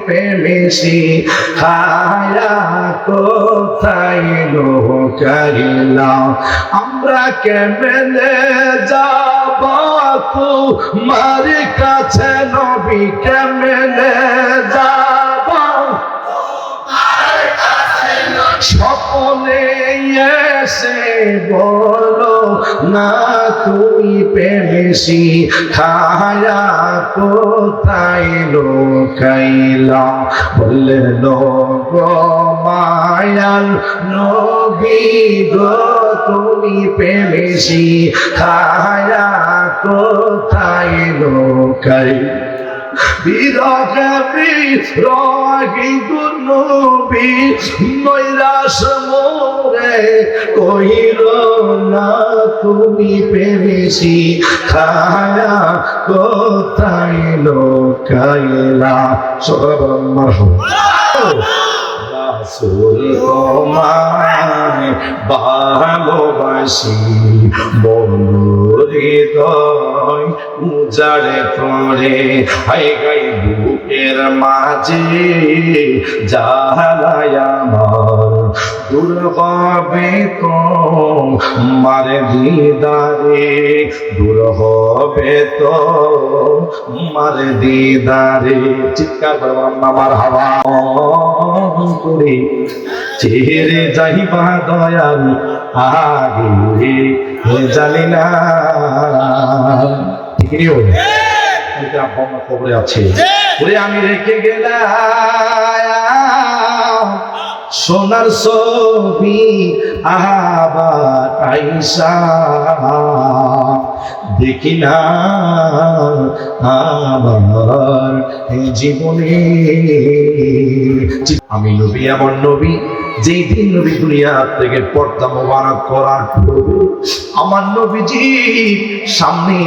প্রেমেশি খায়া কোথায় লুকাইলাম আমরা কেমনে যাব তোমার কাছে নবী কেমনে যাব স্বপ্নে এসে বলো না তুমি প্রেমেশি খায়া কোথায় লুকাইলা বললেন গো মায়াল নবী গো তুমি প্রেমেশি খায়া কোথায় লুকাইলা বিরহে বিরহি গুনবি নৈরাশ মোরে কহিল না তুমি প্রেমেশি খায়া কোথায় লুকাইলা সবাই মারহাবা রাসূল তোমায় ভালোবাসি বন্ধুর হৃদয় উজাড়ে করে হায় গাই বুকের মাঝে জ্বালায় আমার দূর হবে তো মার দিদারে দূর হবে তো মার দিদারে চিৎকার করো আমার হাওয়া করে চেহারে যাইবা দয়াল আগে জানি না খবরে আছে আমি রেখে গেলাম সোনার ছবি আবার আইসা দেখি না আমার জীবনে আমি নবী এমন নবী যেই দিন নবী দুনিয়া থেকে পর্দা মোবারক করার পূর্বে আমার নবীজি সামনে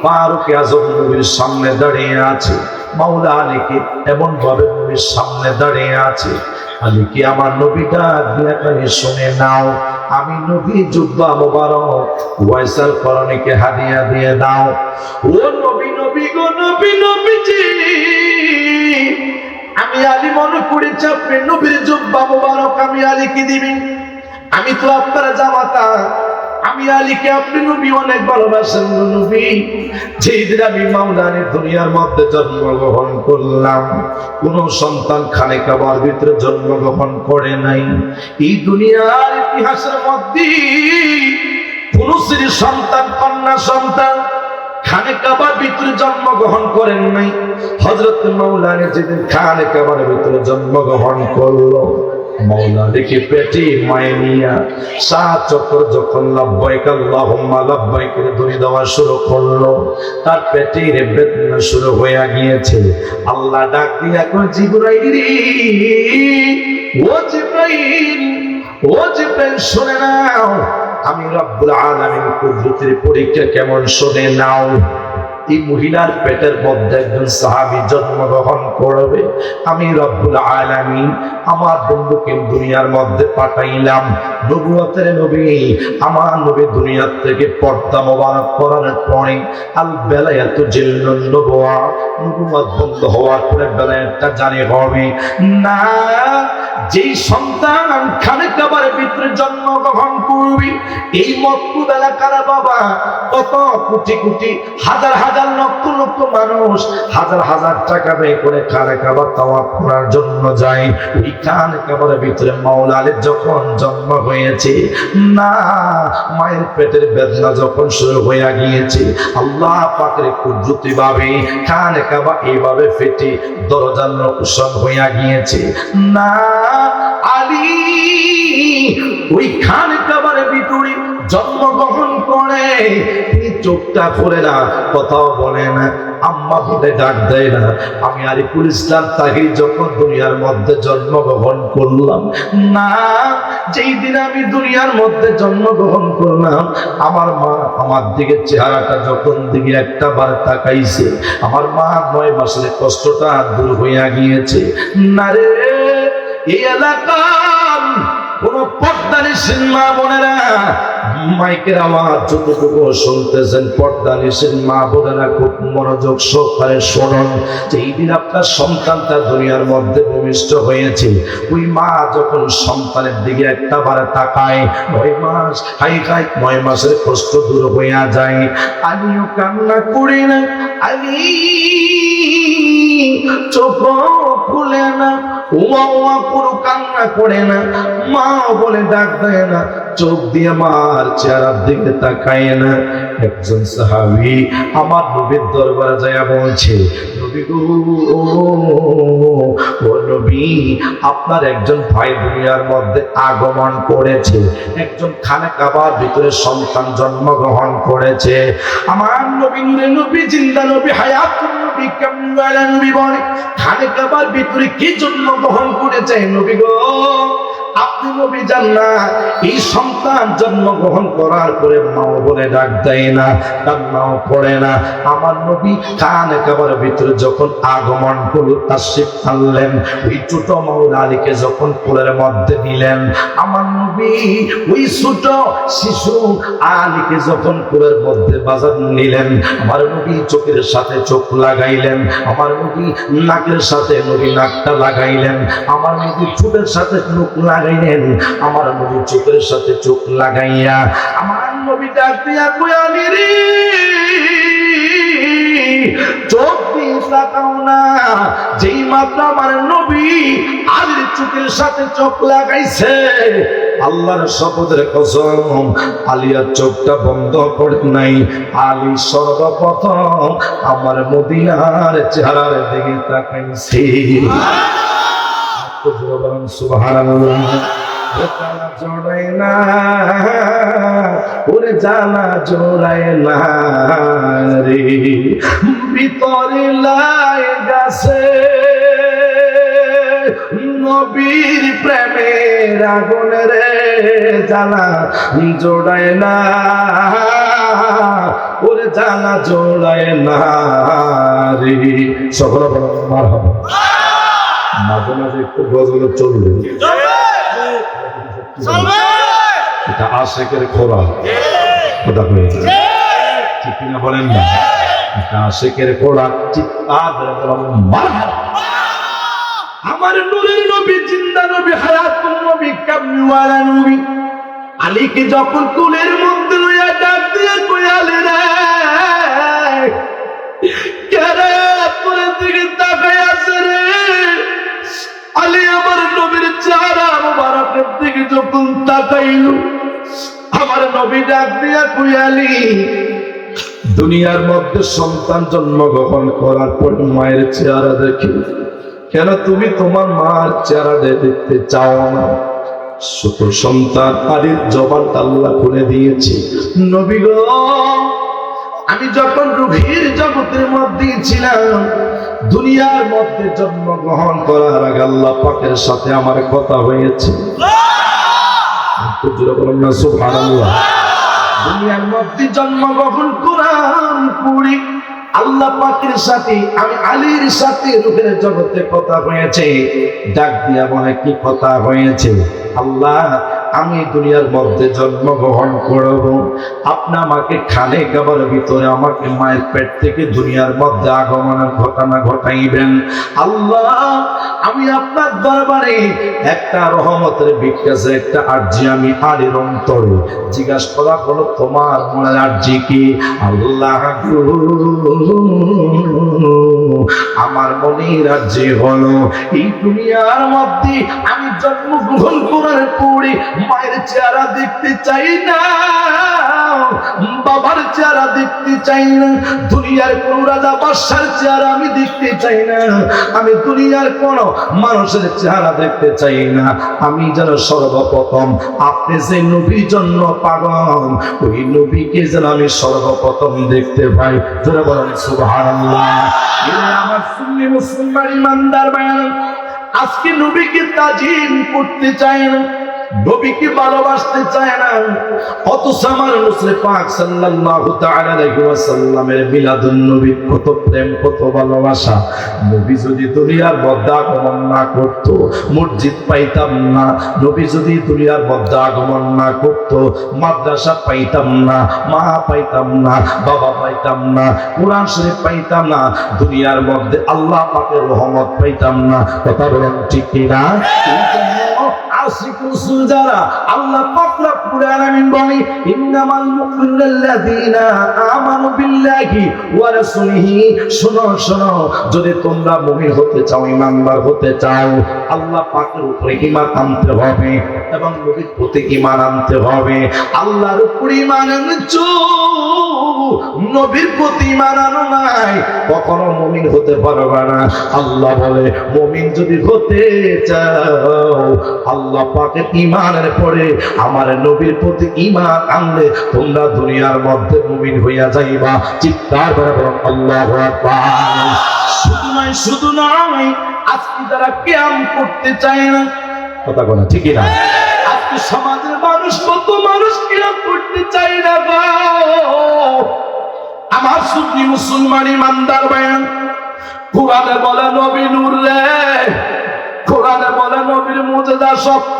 ফারুক আযম নবীর সামনে দাঁড়িয়ে আছে মাওলা আলীকে এমন ভাবে নবীর সামনে দাঁড়িয়ে আছে আলী কি আমার নবীটা দিয়ে শুনে নাও আমি নবী জুব্বা মোবারক ওয়াইসাল করণীকে হাদিয়া দিয়ে দাও ও নবী নবী গো নবী নবীজি আমি আলী মনে করেছি আপনি নবীর জুব্বা মোবারক আমি আলীকে দিবেন আমি তো আপনার জামাতা আমি আলীকে আপনি নবী অনেক ভালোবাসেন নবী যেদিন আমি মাওলানা দুনিয়ার মধ্যে জন্মগ্রহণ করলাম কোন সন্তান খানে কাবার ভিতরে জন্মগ্রহণ করে নাই এই দুনিয়ার ইতিহাসের মধ্যে কোন স্ত্রী সন্তান কন্যা সন্তান খানে কাবার ভিতরে জন্মগ্রহণ করেন নাই হযরত মাওলানা যেদিন খানে কাবার ভিতরে জন্মগ্রহণ করলো মৌলা দেখে পেটে মায়ে নিয়া 7 চক্কর যখন লাব্বাইক আল্লাহুম্মা লাব্বাইক করে ধরে দেওয়া শুরু করলো তার পেটে বেদনা শুরু হয়ে গিয়েছে আল্লাহ ডাক দিয়া কয় জিবরাইল রে ও জিবরাইল শুনে নাও আমি রব্বুল আলামিন কুদরতের পরীক্ষা কেমন শুনে নাও এই মহিলার পেটের মধ্যে একজন সাহাবী জন্মগ্রহণ করবে আমি রব্বুল আলামিন আমার বন্ধুকে দুনিয়ার মধ্যে পাঠাইলাম নবুয়তের নবী আমার নবী দুনিয়ার থেকে পর্দা মোবারক করার পরে আল বেলায়াতু জিল্লুন নবুয়া নবুয়ত বন্ধ হওয়ার পরে বেলায়াতটা জারি হবে না যেই সন্তান খানে কাবার ভিতরে জন্মগ্রহণ করবে এই মক্কা এলাকার বাবা কত কোটি কোটি হাজার হাজার লক্ষ লক্ষ মানুষ হাজার হাজার টাকা ব্যয় করে খানে কাবার তাওয়াফ করার জন্য যায় ওই খানে কাবারের ভিতরে মাওলা আলীর যখন জন্ম হয়েছে না মায়ের পেটের বেদনা যখন শুরু হয়ে গিয়েছে আল্লাহ পাকের কুদরতি ভাবে খানে কাবা এইভাবে ফেটে দরজার নকশন হয়ে গিয়েছে না আলী ওই খানে কাবারের ভিতরে জন্মগ্রহণ করে তিনি চোখটা খোলে না কথাও বলে না আম্মা বলে ডাক দেয় না আমি আরিফুল ইসলাম তাহির যখন দুনিয়ার মধ্যে জন্মগ্রহণ করলাম না যেই দিন আমি দুনিয়ার মধ্যে জন্মগ্রহণ করলাম আমার মা আমার দিকে চেহারাটা যখন দিকে একটা বার তাকাইছে আমার মা 9 মাসের কষ্টটা দূর হইয়া গিয়েছে না রে এই এলাকা কোন পর্দানি সিনেমা বোনেরা মাইকের আওয়াজ যতটুকু শুনতেছেন পর্দা নিষেধ মা বোনেরা খুব মনোযোগ সহকারে শুনুন। যেই দিন আপনার সন্তানটা দুনিয়ার মধ্যে ভূমিষ্ঠ হয়েছে, ওই মা যখন সন্তানের দিকে একটা বার তাকায়, 9 মাস হাই 9 মাসের কষ্ট দূর হইয়া যায়। আমিও কান্না করি না, আমি চোখ খুলে না, উমা উমা পুরো কান্না করে না, মা বলে ডাক দেয় না, চোখ দিয়ে মার চেহারার দিকে তাকায় না। একজন সাহাবী আমার নবীর দরবারে যায় বলছে, নবী গো, ও নবী, আপনার একজন ভাই দুনিয়ার মধ্যে আগমন করেছে, একজন খানে কাবার ভিতরে সন্তান জন্মগ্রহণ করেছে। আমার নবী নূরে নবী, জিন্দা নবী, হায়াতুন নবী, কামওয়ালা নবী বলে, খানে কাবার ভিতরে কি জন্মগ্রহণ করেছে নবী গো? আপনি নবী জান্নাত, এই সন্তান জন্মগ্রহণ করার পরে মাও বলে ডাক দেয় না, কান্নাও করে না। আমার নবী খানে কাবার ভিতরে যখন আগমন করল, তাশরিফ আনলেন, ওই ছোট মাওলা আলীকে যখন কোলের মধ্যে নিলেন, আমার নবী ওই ছোট শিশু আলীকে যখন কোলের মধ্যে বাজার নিলেন, আমার নবী চোখের সাথে চোখ লাগাইলেন, আমার নবী নাকের সাথে নবী নাকটা লাগাইলেন, আমার নবী ঠোঁটের সাথে মুখ লাগাইলেন, আমার নবী চোখের সাথে চোখ লাগাইয়া আমার নবী ডাক দিয়া কইয়া, আলী রে, চোখ দিয়ে তাকাও না। যেই মাত্র আমার নবী আলীর চোখের সাথে চোখ লাগাইছে, আল্লাহর শপথের কসম, আলিয়ার চোখটা বন্ধ করে নাই। আলী সর্বপ্রথম আমার মদিনার চেহারার দিকে তাকাইছে। সুবহানাল্লাহ। জানা জোড়ায় না, ওরে জানা জোড়ায় না রে, ভিতরে লাগাছে নবীর প্রেমের আগুন রে, জানা জোড়ায় না, ওরে জানা জোড়ায় না রে। সকল মারহাবা। মাঝে মাঝে একটু গজল চলবে, এটা আশেকের খোরা, কথা হয়েছে ঠিক কিনা বলেন না? এটা আশেকের খোরা, আমার নূরের নবী, জিন্দা নবী, হায়াতুন নবী, কামওয়ালা নবী আলীকে যখন কুলের মধ্যে লইয়া ডাক দিয়ে কইয়া, আলী রে, কেরে আপনার দিকে তাকাই আছে রে? আলী আমার নবীর চেহারা মুবারকের দিকে যখন তাকাইল, আমার নবী ডাক দিয়া কইয়া, আলী, দুনিয়ার মধ্যে সন্তান জন্মগ্রহণ করার পর মায়ের চেহারা দেখি, কেন তুমি তোমার মার চেহারা দেখতে চাও না? ছোট সন্তান আলীর জবানটা আল্লাহ খুলে দিয়েছে, নবী গো, আমি যখন রূহের জগতের মধ্যে ছিলাম, দুনিয়ার মধ্যে জন্মগ্রহণ করার আগে আল্লাহ পাকের সাথে আমার কথা হয়েছে। সুবহানাল্লাহ। দুনিয়ার মধ্যে জন্মগ্রহণ করার পরে আল্লাহ পাকের সাথে আমি আলীর সাথে রূহের জগতে কথা হয়েছে। ডাক দিয়া বলে, কি কথা হয়েছে? আল্লাহ, আমি দুনিয়ার মধ্যে জন্মগ্রহণ করব, আপনি আমাকে খানে কাবার ভিতরে আমাকে মায়ের পেট থেকে দুনিয়ার মধ্যে আগমনের ঘটনা ঘটাইবেন। আল্লাহ, আমি আপনার দরবারে একটা রহমতের বিকাশে একটা আরজি আমি আলীর অন্তরে জিজ্ঞাসা করা হলো, তোমার মনের আরজি কি? আল্লাহ, আমার মনের আরজি হলো এই দুনিয়ার মধ্যে আমি জন্মগ্রহণ করার পরে মায়ের চেহারা দেখতে চাই না, বাবার চেহারা দেখতে চাই না, দুনিয়ার কোন রাজা বাদশার চেহারা আমি দেখতে চাই না, আমি দুনিয়ার কোন মানুষের চেহারা দেখতে চাই না। আমি যেন সর্বপ্রথম আপনি যে নবীর জন্য পাগল, ওই নবীকে যেন আমি সর্বপ্রথম দেখতে পাই। তোরা বলেন সুবহানাল্লাহ। আমার সুন্নি মুসলমান ইমানদার বায়ান, আজকে নবীকে তাজিম করতে চাই না, নবীকে ভালোবাসতে চায় না, অথচ আমার রাসূল পাক সাল্লাল্লাহু তাআলা আলাইহি ওয়াসাল্লামের মিলাদুন নবী কত প্রেম কত ভালোবাসা। নবী যদি দুনিয়ার মধ্যে আগমন না করত মসজিদ পাইতাম না, নবী যদি দুনিয়ার মধ্যে আগমন না করত মাদ্রাসা পাইতাম না, মা পাইতাম না, বাবা পাইতাম না, কোরআন শরীফ পাইতাম না, দুনিয়ার মধ্যে আল্লাহ পাকের রহমত পাইতাম না। কথা বলেন ঠিক কিনা? আশিক রাসূল যারা, আল্লাহ পাক রব্বুল আলামিন বলে ইন্নামাল মুমিনুল্লাযীনা আমানু বিল্লাহি ওয়া রাসূলিহি। শোনো শোনো, যদি তোমরা মুমিন হতে চাও, ঈমানদার হতে চাও, আল্লাহ পাকের উপরে ঈমান আনতে হবে এবং নবীর প্রতি ঈমান আনতে হবে। আল্লাহর উপরে ঈমান আনছো, নবীর প্রতি ঈমান আনো নাই, কখনো মুমিন হতে পারবে না। আল্লাহ বলে মুমিন যদি হতে চাও, আল্লাহ পাকের ঈমানের পরে আমার নবীর প্রতি ঈমান আনলে তোমরা দুনিয়ার মধ্যে মুমিন হইয়া যাইবা। চিৎকার করে বলুন আল্লাহু আকবার। শুধু নয়, আজকে যারা কিয়াম করতে চায় না, কথা বলা ঠিক না, আজকে সমাজের মানুষ কত মানুষ কিয়াম করতে চায় না গো। আমার সুন্নি মুসলমান ইমানদার বায়ান, কোরআনে বলে নবী নূর রে, কোরআনে বলে নবীর মুজিজা সত্য,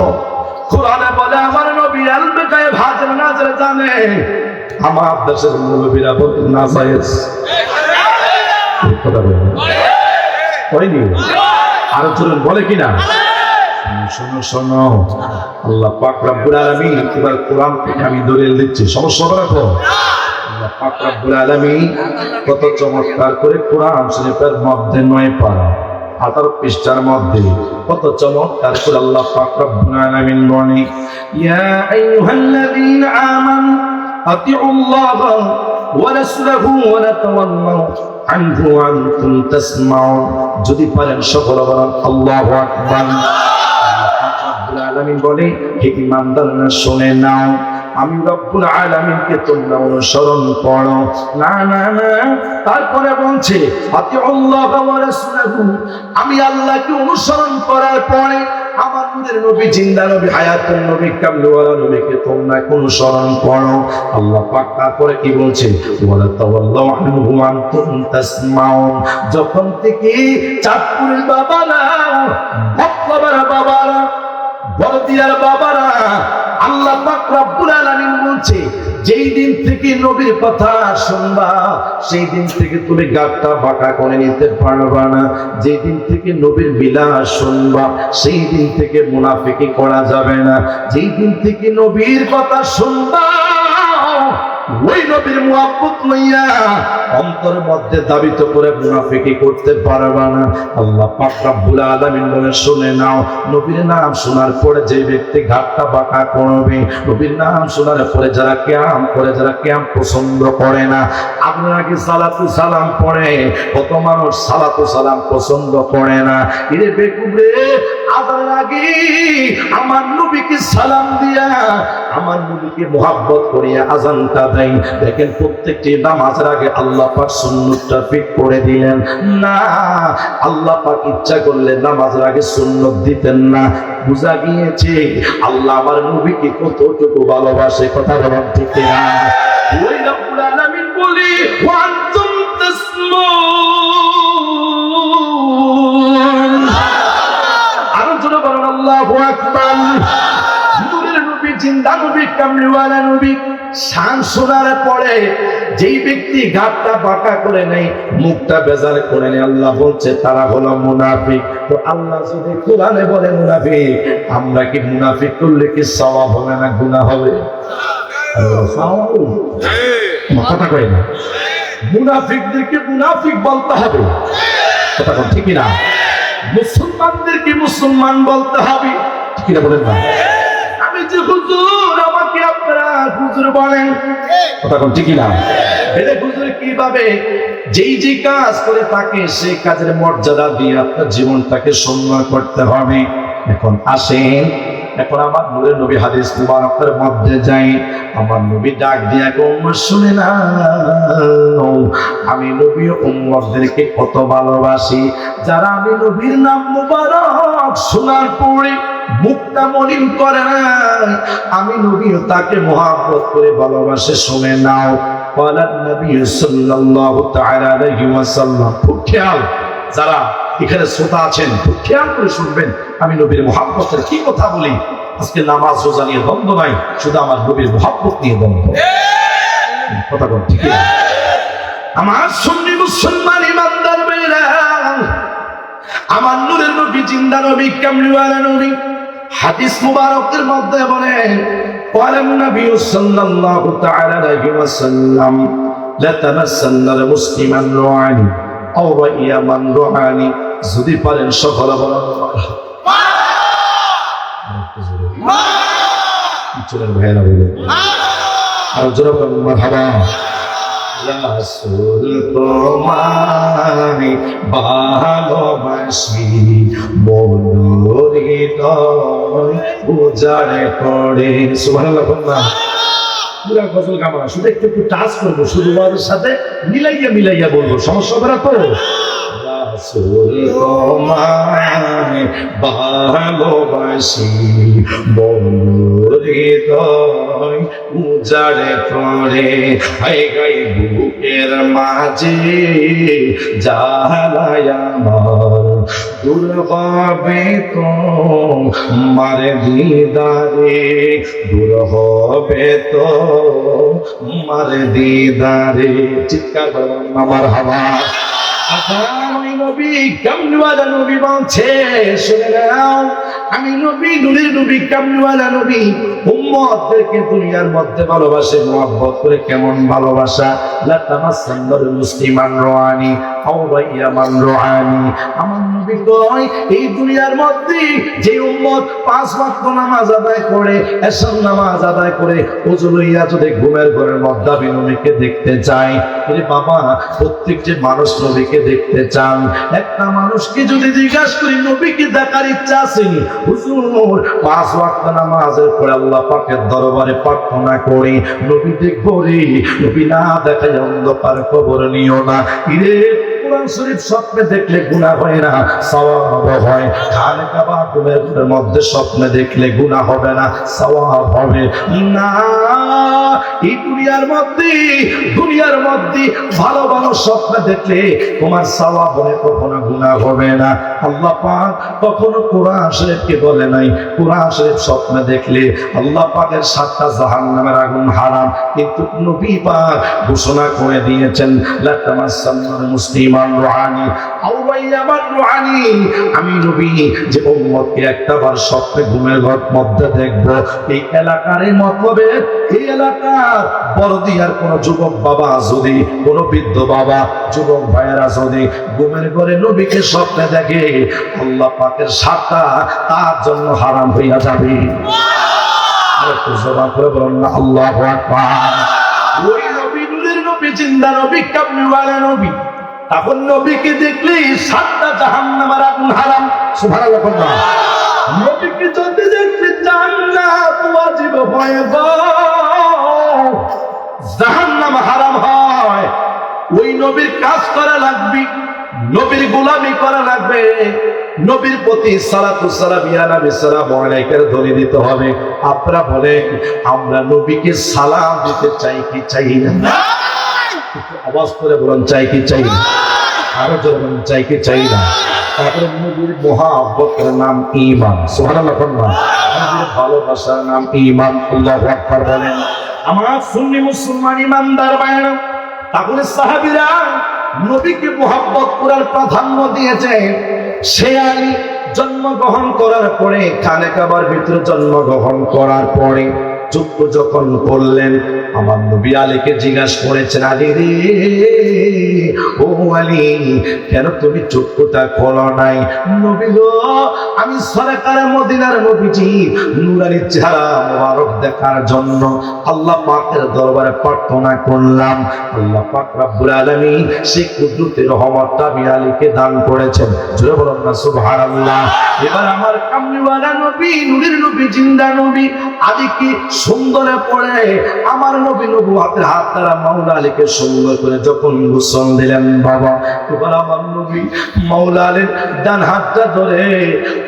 কোরআনে বলে আমার নবী আলবে গায়ে হাজির নাজর জানে। আমার দেশের মুরব্বীরা বলেন না জায়েজ, কথা বলেন হয়নি, আরো চলুন বলে কিনা? শোনো শোনো, আল্লাহ পাক রব্বুল আলামিন এবার কোরআন থেকে আমি দলিল দিচ্ছি, সমস্যা রাখো। আল্লাহ পাক রব্বুল আলামিন কত চমৎকার করে কোরআন শরীফের মধ্যে 9 পারা 18 পৃষ্ঠার মধ্যে কত চমৎকার করে আল্লাহ পাক রব্বুল আলামিন বলেন ইয়া আইয়ুহাল্লাযীনা আমানু আতিউল্লাহ ওয়া রাসূলাহু ওয়া লা তাওয়াল্লাউ আনহু ওয়া আনতুম তাসমাউন। যদি পারেন সকলে বলেন আল্লাহু আকবার। রব্বুল আলামিন বলে হে ঈমানদাররা শুনে নাও, আমি রব্বুল আলামিনকে তোমরা অনুসরণ করো। না না না, তারপরে বলছে আতিউল্লাহ ওয়া রাসূলাহু, আমি আল্লাহকে অনুসরণ করার পরে আমার নূরের নবী, জিন্দা নবী, হায়াতুন নবী, কামলিওয়ালা নবীকে তোমরা অনুসরণ করো। আল্লাহ পাক তারপরে কি বলছে ওয়ালা তাওয়াল্লাউ আনহু ওয়া আনতুম তাসমাউন। যখন থেকে চাঁদপুরের বাবারা, মক্কার বাবারা, বড়দিয়ার বাবারা, আল্লাহ পাক রব্বুল আলামিন বলছে যেই দিন থেকে নবীর কথা শুনবা সেই দিন থেকে তুমি গাঁটটা বাঁকা করে নিতে পারবা না। যেই দিন থেকে নবীর বিলাস শুনবা সেই দিন থেকে মুনাফিকি করা যাবে না। যেই দিন থেকে নবীর কথা শুনবা ওই নবীর মুহাব্বত লইয়া অন্তরের মধ্যে দাবিত করে মুনাফিকি করতে পারবা না। আল্লাহ পাক রব্বুল আলামিন বলে শুনে নাও, নবীর নাম শোনার পরে যে ব্যক্তি ঘাটটা বাঁকা করবে, নবীর নাম শোনার পরে যারা কিয়াম করে, যারা কিয়াম পছন্দ করে না, আপনারা কি সালাতু সালাম পড়ে? কত মানুষ সালাতু সালাম পছন্দ করে না। এরে বেকুবে, আদার আগে আমার নবীকে সালাম দিয়া, আমার নবীকে মুহাব্বত করিয়া আজানটা দেয়। দেখেন প্রত্যেকটি নামাজের আগে আল্লাহ পাক সুন্নতটা ফিট করে দিলেন না। আল্লাহ পাক ইচ্ছা করলে নামাজের আগে সুন্নত দিতেন না। বুঝা গিয়েছে আল্লাহ আমার নবীকে কতটুকু ভালোবাসে। কথা বলেন ঠিক না? ওই রব্বুল আলামিন বলি ওয়া আনতুম তাসমাউন। আরো জোরে বলেন আল্লাহু আকবার। নূরের নবী, জিন্দা নবী, কামলিওয়ালা নবী শান শোনার পরে যেই ব্যক্তি ঘাটটা বাঁকা করে নেয়, মুখটা বেজার করে নেয়, আল্লাহ বলছে তারা হলো মুনাফিক। তো আল্লাহ যদি কোরআনে বলে মুনাফিক, আমরা কি মুনাফিক করলে কি সওয়াব হবে না গুনাহ হবে? কথা কয় না, মুনাফিকদেরকে মুনাফিক বলতে হবে। কথা ঠিক না? মুসলমানদেরকে মুসলমান বলতে হবে। ঠিক না বলেন না? আমি যে হুজুর, আমাকে আপনারা হুজুর বলেন। কথা ঠিক না? এটা হুজুর কিভাবে যেই যে কাজ করে তাকে সেই কাজের মর্যাদা দিয়ে আপনার জীবনটাকে সম্মান করতে হবে। এখন আসেন, এখন আমার নূরের নবী হাদিস মুবারকের মধ্যে যাই। আমার নবী ডাক দিয়া উম্মত শুনে না, আমি নবী উম্মতদেরকে কত ভালোবাসি। যারা আমি নবীর নাম মুবারক শোনার পরে মুখটা মলিন করে না, আমি নবীও তাকে মহব্বত করে ভালোবাসে, শুনে নাও। বলেন নবী সাল্লাল্লাহু তাআলা আলাইহি ওয়াসাল্লাম, খুব খেয়াল, যারা এখানে শ্রোতা আছেন খুব খেয়াল করে শুনবেন, আমি নবীর মহব্বতের কি কথা বলি। আজকে নামাজ রোজা নিয়ে দ্বন্দ্ব নাই, শুধু আমার নবীর মহব্বত নিয়ে দ্বন্দ্ব। কথা বল ঠিক না? আমার সুন্নি মুসলমান ইমানদার ভাইরা, আমার নূরের নবী, জিন্দা নবী, কামলিওয়ালা নবী, হাদিস মুবারকের মধ্যে বলেন, قالَ النَّبِيُّ صَلَّى اللَّهُ تَعَالَى عَلَيْهِ وَسَلَّمَ لَتَمَسَّنَّ مُسْلِمًا رَعَانِي أَوْ رَأَيَ مَنْ رَعَانِي। যদি পারেন সকলে বলেন চলেন ভাইরা বলেন আর জোরে বলেন মারহাবা। রাসূল তোমায় ভালোবাসি, মনের হৃদয় উজাড় করে। সুবহানাল্লাহ বললাম, পুরা গজল গাবো না, শুধু একটু একটু টাচ করবো, শুধু ওদের সাথে মিলাইয়া মিলাইয়া বলবো, সমস্যা হবে না তো? রাসূল তোমায় ভালোবাসি, মনের হৃদয় উজাড় করে। হায় গায়ে বুকের মাঝে জ্বালায় আমার, দূর হবে তো মার দিদারে, দূর হবে তো মার দিদারে। চিৎকার করলাম আমার হাওয়া। আমি নবী, কামলিওয়ালা নবী বলছে, শুনে নাও, আমি নবী, নূরের নবী, কামলিওয়ালা নবী উম্মতদেরকে দুনিয়ার মধ্যে ভালোবাসে, মহব্বত করে। কেমন ভালোবাসা? লা তামাসসান্নাল মুসলিমান রাআনি আও রাইয়া মান রাআনি। আমার নবী কয়, এই দুনিয়ার মধ্যে যে উম্মত 5 ওয়াক্ত নামাজ আদায় করে, এশার নামাজ আদায় করে, ওযু লইয়া যদি ঘুমের ঘরের মধ্যে আমি নবীকে দেখতে চাই, আরে বাবা, প্রত্যেক যে মানুষ নবীকে দেখতে চান, একটা মানুষকে যদি জিজ্ঞাসা করি নবীকে দেখার ইচ্ছা আছে, হুজুর 5 ওয়াক্ত নামাজের পরে আল্লাহ পাকের দরবারে প্রার্থনা করি, নবী দেখবো রে, নবী না দেখায় অন্ধকার কবর নিও না। ইরে, কোরআন শরীফ স্বপ্নে দেখলে গুনাহ হয় না, সওয়াব হয়। খানে কাবা ঘুমের মধ্যে স্বপ্নে দেখলে গুনাহ হবে না, সওয়াব হবে না। এই দুনিয়ার মধ্যে ভালো ভালো স্বপ্ন দেখলে তোমার সওয়াব হবে, কখনো গুনাহ হবে না। আল্লাহ পাক কখনো কোরআন শরীফকে বলে নাই, কোরআন শরীফ স্বপ্নে দেখলে আল্লাহ পাকের 7টা জাহান্নামের আগুন হারাম, কিন্তু নবী পাক ঘোষণা করে দিয়েছেন, লা তামাসসান্নাল মুসলিমান রাআনি আও রাইয়া মান রাআনি। আমি নবী যে উম্মতকে একটাবার স্বপ্নে ঘুমের ঘর মধ্যে দেখব, এই এলাকার মতলবে, এই এলাকার বড়দিয়ার কোন যুবক বাবা, যদি কোন বৃদ্ধ বাবা, যুবক ভাইয়েরা যদি ঘুমের ঘরে নবীকে স্বপ্নে দেখে, আল্লাহ পাকের 7টা তার জন্য হারাম হইয়া যাবে। জবান করে বলেন না আল্লাহু আকবার। ওই নবী, নূরের নবী, জিন্দা নবী, কামলিওয়ালা নবী, তখন নবীকে দেখলে 7টা জাহান্নামের আগুন হারাম। সুবহানাল্লাহ বললাম, নবীকে যদি দেখলে জান্নাত ওয়াজিব হয়ে যায়, জাহান্নাম হারাম হয়। ওই নবীর কাজ করা লাগবে, নবীর গোলামি করা লাগবে, নবীর প্রতি সালাতু সালাম ইয়া নবী সালাম আলাইকা ধরে দিতে হবে। আপনারা বলেন, আমরা নবীকে সালাম দিতে চাই কি চাই না? আওয়াজ করে বলেন, চাই কি চাই না? আরো জোরে বলেন, চাই কি চাই না? তারপরে নবীর মহব্বতের নাম ঈমান। সুবহানাল্লাহ বললাম, নবীর ভালোবাসার নাম ঈমান। আল্লাহু আকবার বলেন। আমার সুন্নি মুসলমান ইমানদার ভাইরা, তাহলে সাহাবীরা নবীকে মহব্বত করার প্রাধান্য দিয়েছে। সে আলী জন্মগ্রহণ করার পরে, খানে কাবার ভিতরে জন্মগ্রহণ করার পরে যুদ্ধ যখন করলেন, আমার নবী আলীকে জিজ্ঞাসা করেছেন, আলী রে, ও আলী, কেন তুমি চক্ষুটা খোলো নাই? নবী গো, আমি সরকার মদিনার নবীজি নূরানী চেহারা মোবারক দেখার জন্য আল্লাহ পাকের দরবারে প্রার্থনা করলাম। আল্লাহ পাক রব্বুল আলামিন সেই কুদরতের রহমতটা আমি আলীকে দান করেছেন। জোরে বলুন না সুবহানাল্লাহ। এবার আমার কামলিওয়ালা নবী, নূরের নবী, জিন্দা নবী আলীকে সুন্দরে পড়ে আমার নবী নবুয়তের হাত দ্বারা মাওলা আলীকে সুন্দর করে যখন গোসল দিলেন, বাবা। এবার আমার নবী মাওলা আলীর ডান হাতটা ধরে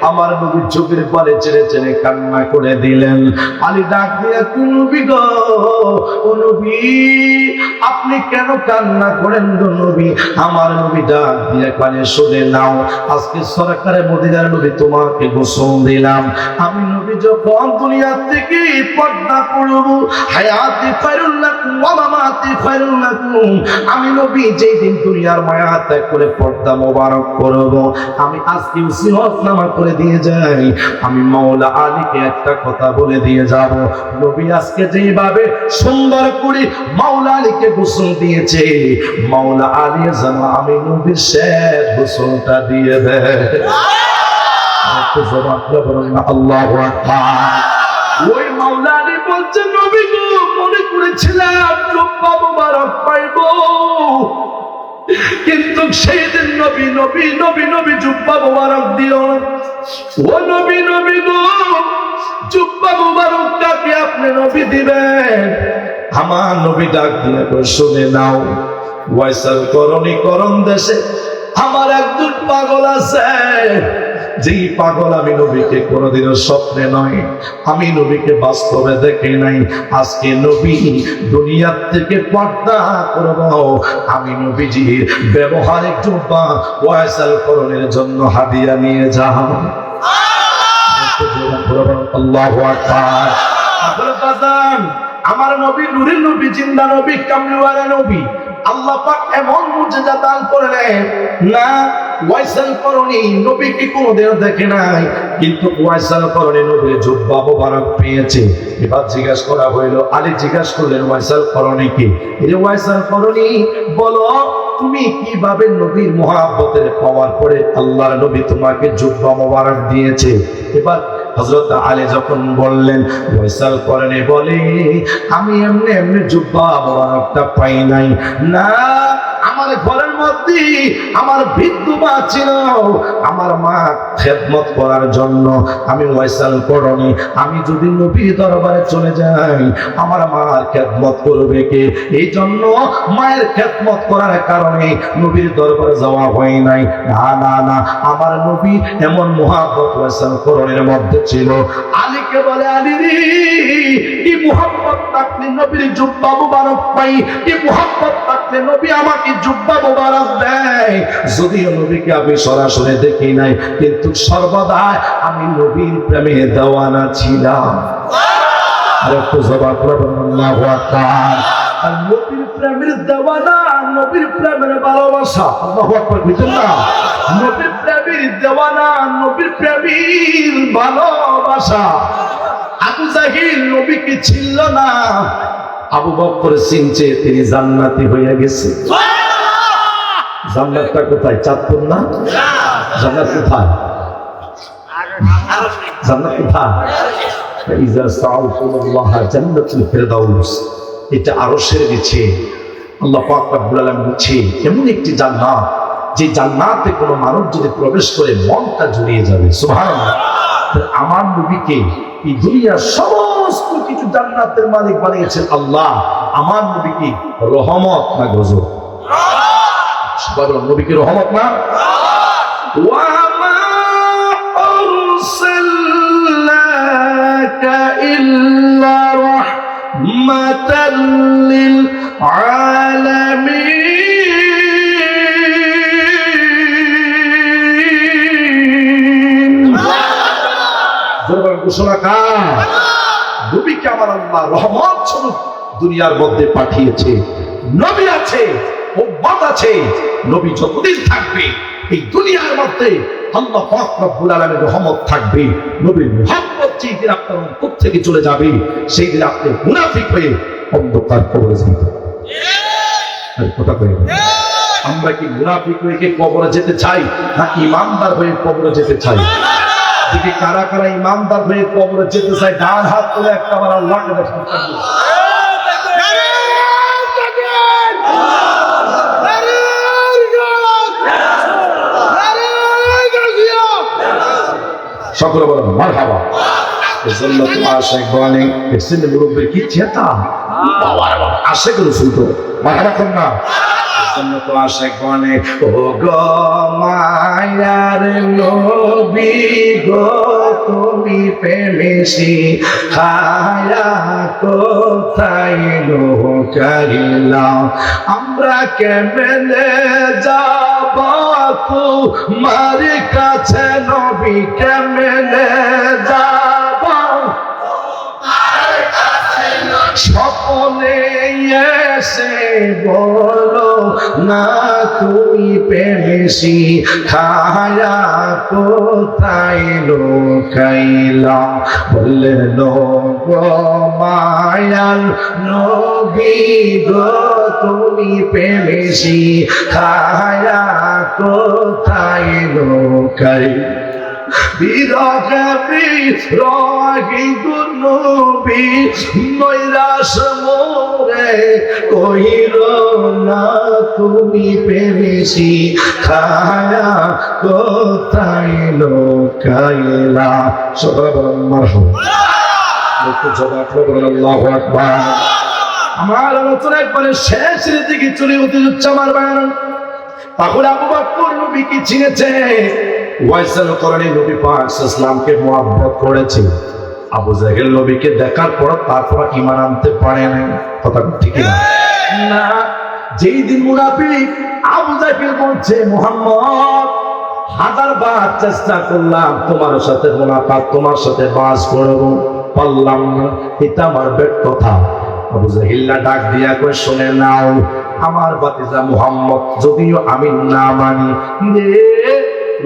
আমার নবী চোখের পানি ছেড়ে ছেড়ে কান্না করে দিলেন। আলী ডাক দিয়ে, নবী গো, ও নবী আপনি কেন কান্না করেন গো নবী? আমার নবী ডাক দিয়ে পানি শুনে নাও, আজকে সরকারে মদিনার নবী তোমাকে গোসল দিলাম। আমি নবী যখন দুনিয়া থেকে পর্দা করব, হায়াতি খায়রুল লাকুম ওয়া মামাতি খায়রুল লাকুম, আমি নবী যেই দিন দুনিয়ার মায়া ত্যাগ করে পর্দা মোবারক করব, আমি আজকে ওসিয়তনামা করে দিয়ে যাই, আমি মাওলা আলীকে একটা কথা বলে দিয়ে যাব, নবী আজকে যেভাবে সুন্দর করে মাওলা আলীকে গোসল দিয়েছে, মাওলা আলী যেন আমি নবীর শেষ গোসলটা দিয়ে দেয়। আল্লাহু আকবার। ওই মাওলা আলী বলছে, নবী গো, মনে করেছিলাম জুব্বা মোবারক পাইব, কিন্তু সেই দিন নবী নবী নবী নবী জুব্বা মোবারক দিও। ও নবী নবী গো, জুব্বা মোবারকটাকে আপনি নবী দিবেন? আমার নবী ডাক দিয়ে শুনে নাও, ওয়াইসাল করণী করণ দেশে আমার একজন পাগল আছে, যেই পাগল আমি নবীকে কোনোদিনও স্বপ্নে নয়, আমি নবীকে বাস্তবে দেখি নাই, আজকে নবী দুনিয়ার থেকে পর্দা করব, আমি নবীজির ব্যবহারিক জুব্বা ওয়াইসাল করণের জন্য হাদিয়া নিয়ে যাও। আল্লাহু আকবার। আমার নবী নূরের নবী, জিন্দা নবী, কামলিওয়ালা নবী, আল্লাহ পাক এমন মুজিজা দান করলেন না, ওয়াইসাল করণী নবীকে কোনোদিনও দেখে নাই, কিন্তু ওয়াইসাল করণী নবীর জুব্বা মোবারক পেয়েছে। এবার জিজ্ঞাসা করা হইল, আলী জিজ্ঞাসা করলেন ওয়াইসাল করণী কি? এই ওয়াইসাল করণী বলো, তুমি কিভাবে নবীর মুহাব্বতের পাওয়ার পরে আল্লাহর নবী তোমাকে জুব্বা মোবারক দিয়েছে? এবার হযরত আলী যখন বললেন, ওয়াইসাল করণী বলে, আমি এমনি এমনি জুব্বা মোবারকটা পাই নাই, না আমার ঘরের মধ্যে আমার বৃদ্ধ মা ছিল, আমার মা খেদমত করার জন্য আমি ওয়াইসাল করণী, আমি যদি নবীর দরবারে চলে যাই আমার মার খেদমত করবে কে? এই জন্য মায়ের খেদমত করার কারণে নবীর দরবারে যাওয়া হয় নাই। না না না, আমার নবী এমন মুহাব্বত ওয়াইসাল করণীর মধ্যে ছিল। আলীকে বলে, আলী রে, কি মুহাব্বত থাকলে নবীর জুব্বা মুবারক পাই, কি মুহাব্বত থাকলে নবী আমাকে জুব্বা মুবারক দেয়। যদিও নবীকে আমি সরাসরি দেখি নাই, কিন্তু সর্বদা আমি নবীর প্রেমে দেওয়ানা ছিলাম। আর একটু জবাব করবেন আল্লাহু আকবার। আর নবীর প্রেমের দেওয়ানা, নবীর প্রেমের ভালোবাসা, আল্লাহু আকবার বুঝছেন না? নবীর প্রেমের দেওয়ানা, নবীর প্রেমের ভালোবাসা। আবু জাহিল নবীকে ছিল না, আবু বকর চিনছে, তিনি জান্নাতি হয়ে গেছে। জান্নাতটা কোথায়? চাঁদপুর না? জান্নাত কোথায়? জান্নাত কোথায়? ইজা সাআলতুল্লাহ জান্নাতুল ফিরদাউস, এটা আরশের নিচে আল্লাহ পাক রব্বুল আলামিন বলছে, এমন একটি জান্নাত, যে জান্নাতে কোনো মানব যদি প্রবেশ করে মনটা জুড়িয়ে যাবে। সুবহানাল্লাহ। আমার নবীকে এই দুনিয়ার সমস্ত কিছু জান্নাতের মালিক বানিয়েছেন আল্লাহ, আমার নবী কি রহমত না গজব? নবীকে রহমত না? ওয়া মা আরসালনাকা ইল্লা রাহমাতাল লিল আলামিন। ঘোষণা কার? নবীকে আমার আল্লাহ রহমত স্বরূপ দুনিয়ার মধ্যে পাঠিয়েছে। নবী আছে, উম্মত আছে, নবী যতদিন থাকবে এই দুনিয়ার মধ্যে আল্লাহ পাক রব্বুল আলামিনের রহমত থাকবে। নবীর মুহাব্বত যেই দিন আপনার অন্তর থেকে চলে যাবে, সেই দিন আপনি মুনাফিক হয়ে অন্ধকার কবরে যেতে। কথা কই, আমরা কি মুনাফিক হয়ে কবরে যেতে চাই, না ইমানদার হয়ে কবরে যেতে চাই? দেখি কারা কারা ইমানদার হয়ে কবরে যেতে চায়, ডান হাত তুলে একবার আল্লাহকে দেখেন। সকলে বলেন মারহাবা। মুরব্বীর কি চেতা, আশেক রাসূল তো মারহাবা কর না। জন্য তো আশেক বনে ও গো মায়ার নবী গো তুমি প্রেমেশি খায়া কোথায় লুকাইলাম আমরা কেমনে যাব তোমার কাছে নবী কেমনে যাব স্বপ্নে এসে বলো না তুমি প্রেমেশি খায়া কোথায় লুকাইলাম বললেন গো মায়াল নবী গো তুমি প্রেমেশি খায়া কোথায় লুকাইলাম বিরহে বিরহি গুনবি নৈরাশ মোরে কহিল না তুমি পেরেছি খায়া কোথায় লুকাইলা আল্লাহু আকবার। আমার আলোচনা একবারে শেষের দিকে চলে যেতে আমার বায়ান। তাহলে আবু বকর নবীকে চিনেছে, ওয়াইসাল করণী নবী পাক সাল্লাল্লাহু মুহাব্বত করেছে। আবু জাহেল নবীকে দেখার পর তারপর ঈমান আনতে পারে না, কথা ঠিক না? যেই দিন মুনাফিক আবু জাহেল বলছে মুহাম্মদ হাজারবার চেষ্টা করলাম তোমার সাথে মুনাফাত তোমার সাথে বাস করব, পারলাম না, এটা আমার ব্যর্থতা। আবু জাহেল ডাক দিয়া কই শুনে নাও আমার ভাতিজা মুহাম্মদ যদিও আমি না মানি রে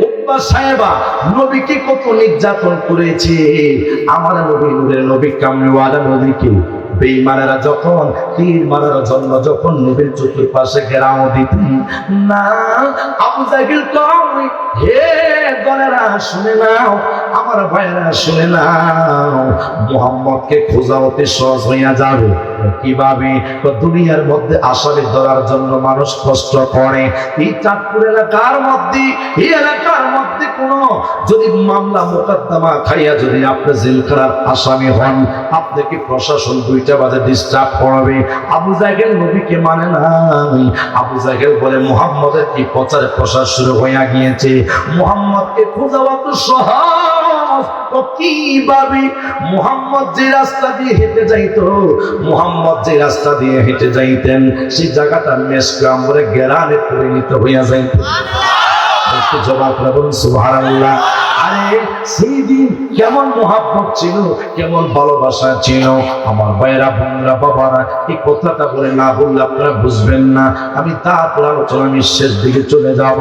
উম্মা সাহেবা নবীকে কত নির্যাতন করেছে, আমার নবী নূরের নবী কামলিওয়ালা নবীকে বেঈমানেরা যখন তীর মারার জন্য যখন নবীর চতুর্পাশে ঘেরাও দিতেন না, আবু জাহেল কয় হে দলেরা শুনে নাও, আমার ভাইরা শুনে নাও, মুহাম্মদকে খোঁজা অতি সহজ হইয়া যাবে। কিভাবে? দুনিয়ার মধ্যে আসামি ধরার জন্য মানুষ কষ্ট করে, এই চাঁদপুর এলাকার মধ্যে এই এলাকার মধ্যে কোন যদি মামলা মোকদ্দমা খাইয়া যদি আপনি জেলখানার আসামি হন, আপনাকে প্রশাসন 2টা বাজে ডিস্টার্ব করবে। আবু জাহেল নবীকে মানে নাই। আবু জাহেল বলে মুহাম্মদের কি প্রচার প্রসার শুরু হইয়া গিয়েছে, মুহাম্মদকে খোঁজা অত সহজ। তো কিভাবে? মুহাম্মদ যে রাস্তা দিয়ে হেঁটে যাইতো, মুহাম্মদ যে রাস্তা দিয়ে হেঁটে যাইতেন সেই জায়গাটা মেসকাম করে গেরানে পরিণত হইয়া যাইত। জবাব বলুন সুবহানাল্লাহ। আরে সেই দিন কেমন মুহাব্বত ছিল, কেমন ভালোবাসা ছিল। আমার ভাইরা বোনরা বাবারা এই কথাটা বলে না বললে আপনারা বুঝবেন না। আমি তারপর আলোচনা শেষ দিকে চলে যাব।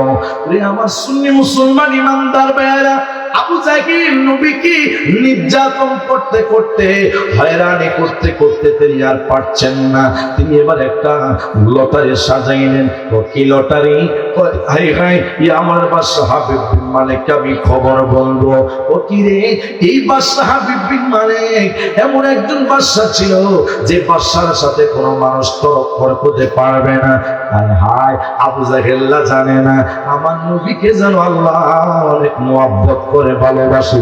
আমার সুন্নি মুসলমান ইমানদার ভাইরা আবু জাহেল নবীকে নির্যাতন করতে করতে হয়রানি করতে করতে তিনি আর পারছেন না। তিনি এবার একটা লটারি সাজাইলেন। কি লটারি? হাই হাই আমার বাদশাহ হাবিব বিন মালিক আমি খবর বলবো। ও কি রে? এই বাদশাহ হাবিব বিন মালিক এমন একজন বাদশাহ ছিল যে বাদশার সাথে কোনো মানুষ তর্ক করতে পারবে না। হায় হায় আবু জাহেল জানে না আমার নবীকে যেন আল্লাহ অনেক মুহাব্বত করে ভালোবাসি।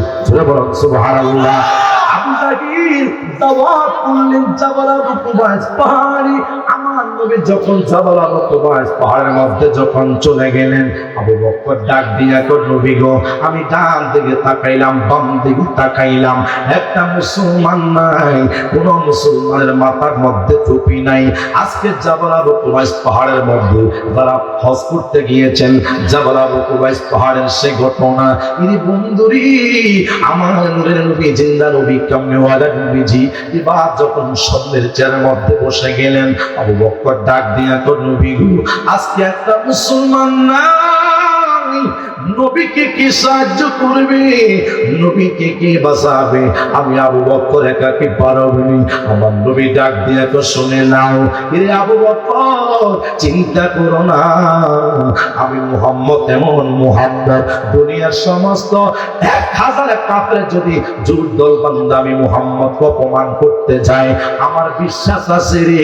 সুবহানাল্লাহ। আবু জাহেল দাওয়াত করলেন জাবাল আবু কুবাইস পাহাড়ে। আমার নবী যখন জাবাল আবু কুবাইস পাহাড়ের মধ্যে যখন চলে গেলেন, আবু বকর ডাক দিয়া কই নবী গো আমি ডান দিকে তাকাইলাম বাম দিকে তাকাইলাম, একটা মুসলমান নাই, কোন মুসলমানের মাথার মধ্যে টুপি নাই। আজকে জাবাল আবু কুবাইস পাহাড়ের মধ্যে যারা হজ করতে গিয়েছেন, জাবাল আবু কুবাইস পাহাড়ের সেই ঘটনা। ইনি বন্ধুরি আমার নূরের নবী জিন্দা নবী কামলিওয়ালা নবীজি এবার যখন স্বপ্নের চেয়ারের মধ্যে বসে গেলেন, আবু বকর ডাক দিয়া কই নবী গো আজকে একটা মুসলমান নাই, নবীকে কি সাহায্য করবে, নবীকে কে বাঁচাবে? আমি আবু বকর একাকি পারবনি। আমার নবী ডাক দিয়া তো শুনে নাও, এরে আবু বকর চিন্তা করো না, আমি মুহাম্মদ এমন মুহাম্মদ দুনিয়ার সমস্ত 1000 কাফের যদি জোর দল বান্দা আমি মুহাম্মদকে অপমান করতে যায়, আমার বিশ্বাস আছে রে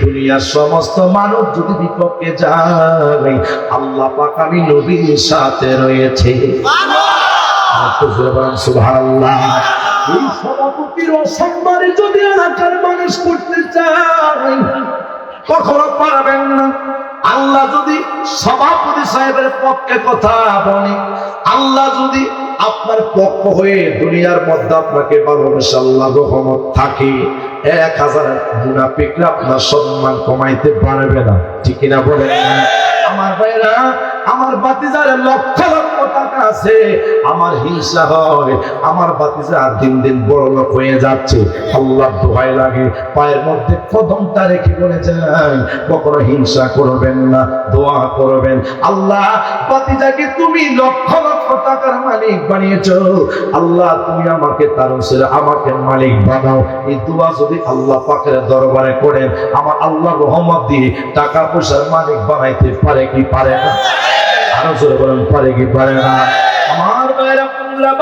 দুনিয়ার সমস্ত মানব যদি বিপক্ষে যায় আল্লাহ পাক আমি নবীর সাথে রয়েছে। সুবহানাল্লাহ। এই সভাপতির অসম্মানে যদি এলাকার মানুষ করতে চায় কখনো পারবেন না। আল্লাহ যদি সভাপতি সাহেবের পক্ষে কথা বলে, আল্লাহ যদি আপনার পক্ষ হয়ে দুনিয়ার মধ্যে আপনাকে ভালোবাসা আল্লাহ রহমত থাকে, 1000 মুনাফিকরা আপনার সম্মান কমাইতে পারবে না। ঠিক কিনা বলেন? আমার ভাইরা, আমার বাতিজার লক্ষ লক্ষ টাকা আছে, আমার হিংসা হয়, আমার বাতিজা দিন দিন বড় লোক হয়ে যাচ্ছে, আল্লাহ দোহাই লাগে, পায়ের মধ্যে কদমটা রেখে বলে যায় কখনো হিংসা করবেন না, দোয়া করবেন। আল্লাহ বাতিজাকে তুমি লক্ষ লক্ষ টাকার মালিক বানিয়েছো, আল্লাহ তুমি আমাকে তার ছেলে আমাকে মালিক বানাও। এই দোয়া যদি আল্লাহ পাকের দরবারে করেন, আমার আল্লাহ রহমত দিয়ে টাকা পয়সার মালিক বানাইতে পারে কি পারে না? আরো জোরে বলেন, পারে কি পারে না? আমার ভাইরা,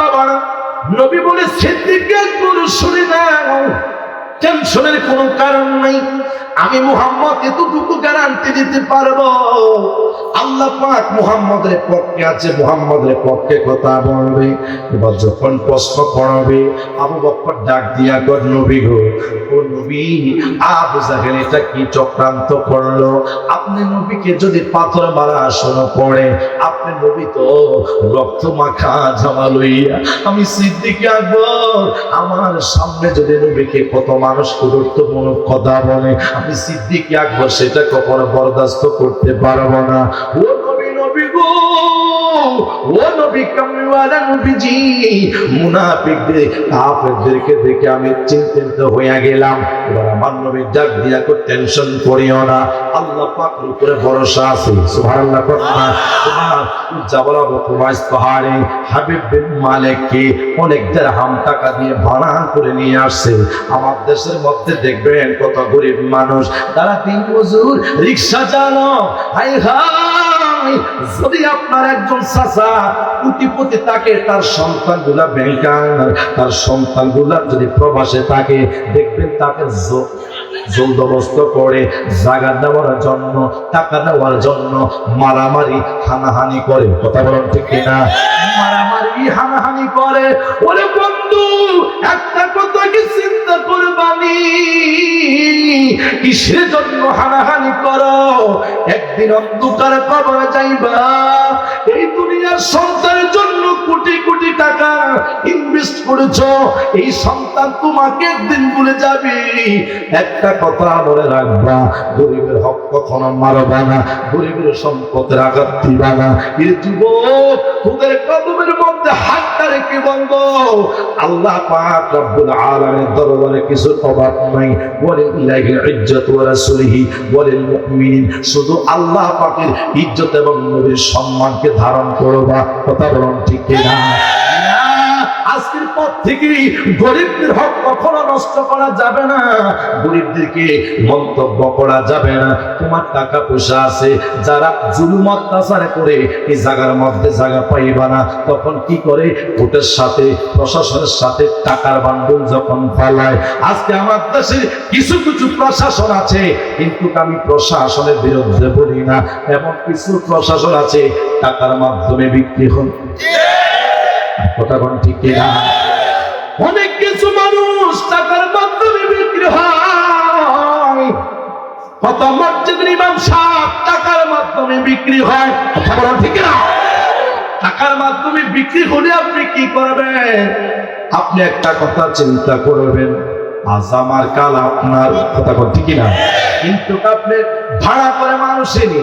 বাবা নবী বলে সিদ্দিকের কোনো শুনে নাও, টেনশনের কোনো কারণ নাই। আমি মুহাম্মদ এতটুকু গ্যারান্টি দিতে পারবো, আল্লাহ পাক মুহাম্মদের পক্ষে আছে, মুহাম্মদের পক্ষে কথা বলবে। এবার যখন প্রশ্ন করবে, আবু বকর ডাক দিয়া কর, নবী গো, ও নবী, আবু জাহেল এটা কি চক্রান্ত করলো? আপনি নবীকে যদি পাথর মারা শোনা পড়ে, আপনি নবী তো রক্ত মাখা জামা লইয়া, আমি সিদ্দিক আকবর আমার সামনে যদি নবীকে কত মানুষ গুরুত্বপূর্ণ কথা বলে, আমি সিদ্দিক আকবর সেটা কখনো বরদাস্ত করতে পারবো না। ও নবী, নবী গো, ও নবী কামলিওয়ালা নবীজি, মুনাফিকদের কাফেরদেরকে দেখে আমি চিন্তিত হয়ে গেলাম। এবার আমার নবী ডাক দিয়া কো, টেনশন করিও না, আল্লাহ পাকের উপরে ভরসা আছে। সুবহানাল্লাহ। কথা তোমার জাবাল আবু কুবাইস পাহাড়ে হাবিব বিন মালিককে অনেক দিরহাম টাকা দিয়ে ভাড়া করে নিয়ে আসছে। আমার দেশের মধ্যে দেখবেন কত গরিব মানুষ, তারা দিন মজুর, রিক্সা চালক। হাই হাই, যদি আপনার একজন চাচা কোটিপতি থাকে, তার সন্তানগুলা ব্যাংকার, তার সন্তানগুলা যদি প্রবাসে থাকে, দেখবেন তাকে জলদবস্ত করে জায়গা দেওয়ার জন্য, টাকা দেওয়ার জন্য মারামারি হানাহানি করে। কথা বলেন ঠিক কিনা? মারামারি হানাহানি করে। ওরে বন্ধু, একটা কথা কি চিন্তা করবানি, কিসের জন্য হানাহানি করো? একদিন অন্ধকার কবরে যাইবা। এই দুনিয়ার সন্তানের জন্য কোটি কোটি টাকা ইনভেস্ট করেছো, এই সন্তান তোমাকে একদিন ভুলে যাবে। একটা কথা মনে রাখবা, গরিবের হক কখনো মারবা না, গরিবের সম্পদের আঘাত দিবা না। এই যুবক, তোদের কদমের মধ্যে হাতটা রেখে বলবো, আল্লাহ পাক রব্বুল আলামিনের দরবারে কিছু অভাব নাই। ওয়ালিল্লাহিল ইজ্জাতু ওয়া রাসূলিহি ওয়ালিল মুমিনিন, শুধু আল্লাহ পাকের ইজ্জত এবং নবীর সম্মানকে ধারণ করবা। কথা বলুন ঠিক কিনা? আজকের পর থেকে গরিবদের হক কখনো নষ্ট করা যাবে না, গরিবদেরকে মন্তব্য করা যাবে না। তোমার টাকা পয়সা আছে, যারা জুলুম অত্যাচার করে এই জায়গার মধ্যে জায়গা পাইবা না, তখন কি করে? কোর্টের সাথে, প্রশাসনের সাথে টাকার বান্ডুল যখন পালায়। আজকে আমার দেশের কিছু কিছু প্রশাসন আছে, কিন্তু আমি প্রশাসনের বিরুদ্ধে বলি না, এমন কিছু প্রশাসন আছে টাকার মাধ্যমে বিক্রি হন। কথা কোন ঠিক কিনা? অনেক কিছু মানুষ টাকার মাধ্যমে বিক্রি হয়। কত মসজিদের ইমাম সাহেব টাকার মাধ্যমে বিক্রি হয়। কথা বলেন ঠিক কিনা? টাকার মাধ্যমে বিক্রি হলে আপনি কি করবেন? আপনি একটা কথা চিন্তা করবেন, আজ আমার কাল আপনার। কথা কোন ঠিক কিনা? কিন্তু আপনি ভাড়া করে মানুষ এনে,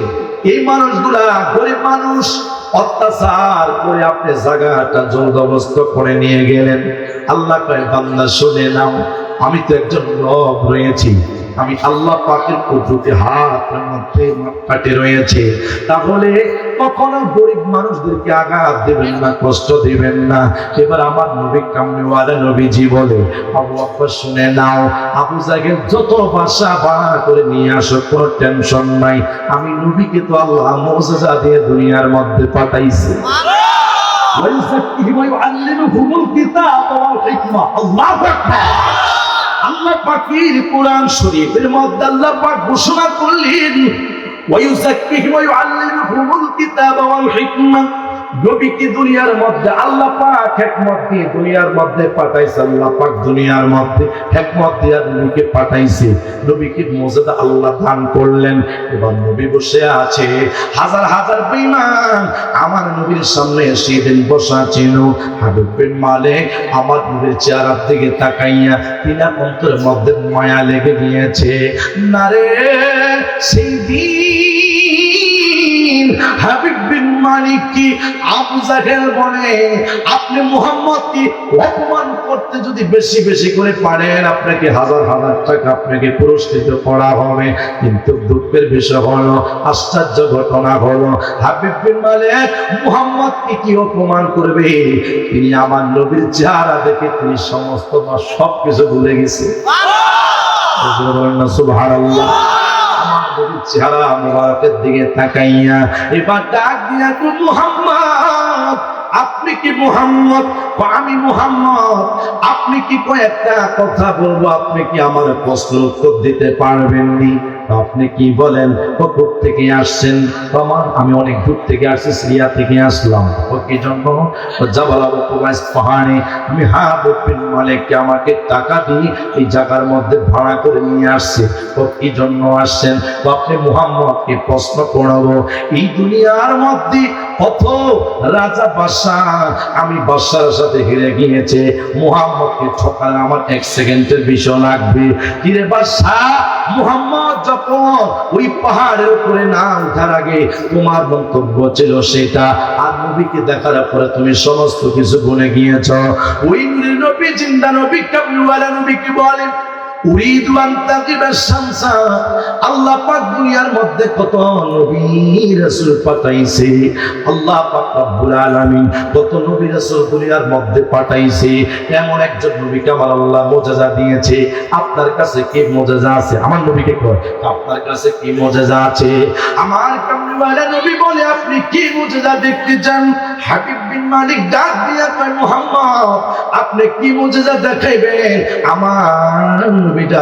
এই মানুষগুলা গরিব মানুষ, অত্যাচার করে আপনি জায়গাটা জলদবস্ত করে নিয়ে গেলেন। আল্লাহ কয়, বান্দা শুনে নাও, আমি তো একজন রব রয়েছি, আমি আল্লাহ পাকের কুদরতি হাতের মধ্যে মাপকাঠি রয়েছে। তাহলে কখনো গরিব মানুষদেরকে আঘাত দেবেন না, কষ্ট দিবেন না। এবার আমার নবী কামলিওয়ালা নবীজি বলে, আবু বকর শুনে নাও, আবু জাহেল যত ভাষা বাড়া করে নিয়ে আসো, কোনো টেনশন নাই, আমি নবীকে তো আল্লাহ মুজিজা দিয়ে দুনিয়ার মধ্যে পাঠাইছে। আল্লাহ পাকের কোরআন শরীফের মধ্যে আল্লাহ পাক ঘোষণা করলেন, ওয়ায়ুযাক্কিহিম ওয়া ইউআল্লিমুহুমুল কিতাবা ওয়াল হিকমা নবীকে দুনিয়ার মধ্যে আল্লাহ পাক হিকমত দিয়ে দুনিয়ার মধ্যে পাঠাইছে। আল্লাহ পাক দুনিয়ার মধ্যে হিকমত দিয়ে নবীকে পাঠাইছে। নবীকে মর্যাদা আল্লাহ দান করলেন। এবার নবী বসে আছে, হাজার হাজার বেঈমান আমার নবীর সামনে সেদিন বসা ছিল। হাবিব বিন মালিক আমার নবীর চেহারার দিকে তাকাইয়া তিনার অন্তরের মধ্যে মায়া লেগে গিয়েছে। না রে, সেই দিন হাবিব বিন মালিক কি আবু জাহেল বলে আপনি মুহাম্মদকে অপমান করতে যদি বেশি বেশি করে পারেন আপনাকে হাজার হাজার টাকা আপনাকে পুরস্কৃত করা হবে। কিন্তু দুঃখের বিষয় হলো, আশ্চর্য ঘটনা হলো, হাবিব বিন মালিক মুহাম্মদকে কি অপমান করবে? তিনি আমার নবীর চেহারা দেখে তিনি সমস্ত সবকিছু ভুলে গেছে। সুবহানাল্লাহ। আমার নবীর চেহারা মুবারকের দিকে তাকাইয়া এবার ডাক দিয়া মুহাম্মদ, আপনি কি মুহাম্মদ? আমি মুহাম্মদ। আপনি কি কয়েকটা কথা বলবো, আপনি কি আমার প্রশ্নের উত্তর দিতে পারবেননি? আপনি কি বলেন? কোথা থেকে আসছেন? আমি অনেক দূর থেকে আসছি, সিরিয়া থেকে আসলাম। কি জন্য? জাবাল আবু কুবাইস পাহাড়ে আমি হাবিব বিন মালিককে আমাকে টাকা দিয়ে এই জায়গার মধ্যে ভাড়া করে নিয়ে আসছে। কি জন্য আসছেন? আপনি মুহাম্মদকে প্রশ্ন করবো। এই দুনিয়ার মধ্যে কত রাজা বাদশাহ, আমি বাদশার সাথে হেরে গিয়েছে, মুহাম্মদকে ঠকালে আমার 1 সেকেন্ডের বিষয় লাগবে। কিরে বাদশাহ, মুহাম্মদ যখন ওই পাহাড়ের উপরে না উঠার আগে তোমার মন্তব্য ছিল সেটা, আর নবীকে দেখার পরে তুমি সমস্ত কিছু ভুলে গিয়েছ। ওই নবী জিন্দা নবী, কামলিওয়ালা নবী কি বলেন? উরিদু আন তাগিবা শামসা। আল্লাহ পাক দুনিয়ার মধ্যে কত নবী রাসূল পাঠাইছে। আল্লাহ পাক রব্বুল আলামিন কত নবী রাসূল দুনিয়ার মধ্যে পাঠাইছে। এমন একজন নবীকে আমার আল্লাহ মুজিজা দিয়েছে। আপনার কাছে কি মুজিজা আছে? আমার নবীকে কয়, আপনার কাছে কি মুজিজা আছে? আমার কামলিওয়ালা নবী বলে, আপনি কি মুজিজা দেখতে চান? হাবিব বিন মালিক ডাক দিয়া কয়, মুহাম্মদ আপনি কি মুজিজা দেখাইবেন? আমার নবীটা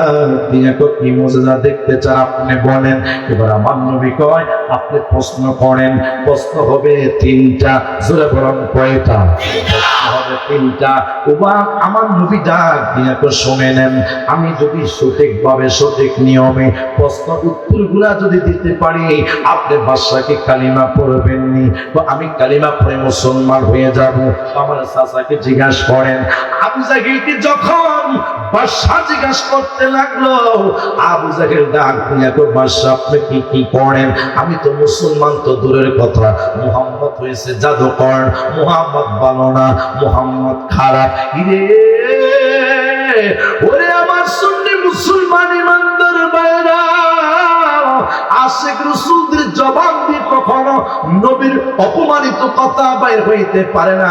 তিনি কি মুজিজা দেখতে চান আপনি বলেন। এবার আমার নবী কয়, আপনি প্রশ্ন করেন। প্রশ্ন হবে 3টা। জোরে বলেন কয়টা? প্রশ্ন হবে 3টা। ওবা আমার নবী ডাক দিয়া শুনে নেন। আমি যদি সঠিকভাবে সঠিক নিয়মে প্রশ্ন উত্তরগুলা যদি দিতে পারি, আপনি বাদশাকে কালিমা পড়বেননি, তো আমি কালিমা পড়ে মুসলমান হয়ে যাব। আমার চাচাকে জিজ্ঞাসা করেন, আবু জাহেলকে যখন বাদশা জিজ্ঞাসা করতে লাগলো, আবু জাহেল ডাক দিয়া কই, বাদশা আপনি কি কি করেন? আমি তো মুসলমান তো দূরের কথা, মুহাম্মদ হয়েছে জাদুকর, মুহাম্মদ ভালো না, মুহাম্মদ খারাপ। ইরে ওরে আমার সুন্নি মুসলমান ইমানদার ভাইরা, আশিক রাসূলদের জবান দিয়ে কখনো নবীর অপমানিত কথা বাইর হইতে পারে না।